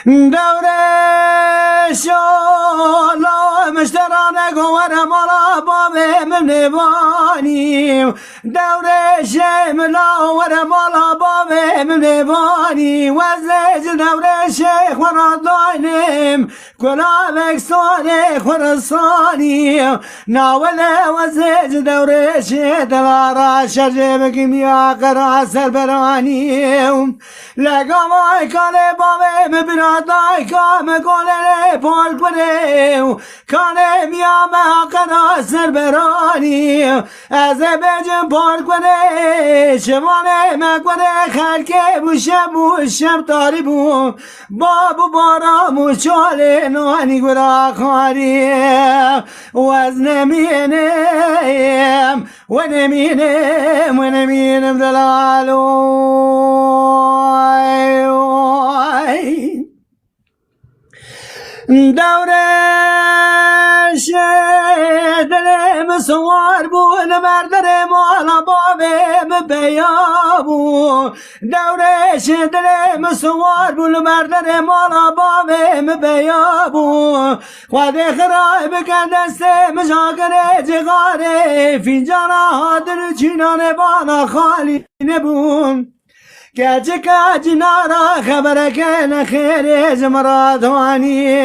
دوره شالا مشترانه گوارم مالا بابه من نبانی دوره شملا ورم مالا بابه من نبانی وزج دوره شیخ ورا داینم کلا بکسانه خرسانی ناوله وزج دوره شیخ دلارا شرجه بکمیا قرا سربرانی لگامای کاله بابه مبنا دای کام گله پال کنه کانه میام قنا سربرانی از بجم پال کنه شمانه مکنه خلکه بوشم تاری بو بابو بارا مچاله نانی گرا خاری از نمینم ونمینم دلالو دوره دلم سوار بون مردر مالا بابم بیابون دوره دلم سوار بون مردر مالا بابم بیابون خود خرای بکن دست مشاکر جغاره فینجانا هادر چینان بالا خالی نبون کج نارا خبر کن خیر زمراتوانی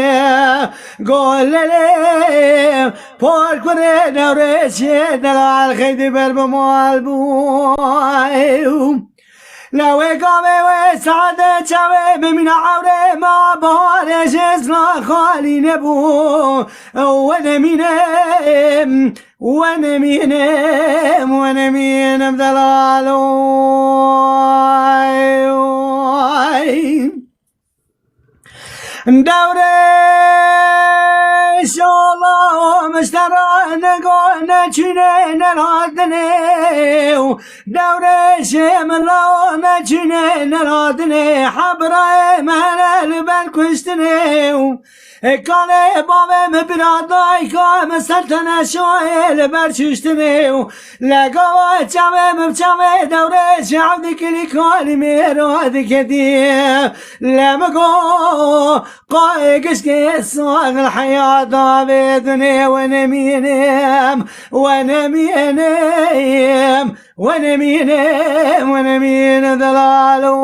گل لی پول کنه دورش دلال خیلی بر بمال بوم لوی قامه و سعاده چوه بمین عوره ما بارش اصلا خالی نبو ونمینم دلالو دوره شالا مشترانه گونه چینه نرادنه دوره شملا چینه نرادنه حبره من البن کشتنه کاله بابم برادای کام سلطنه شایل برچشتنه لگاوه چمه دوره شعب کلی کالی میراد کدی لمگو قایقش که ساق الحياة بدني ونمينم ذلالو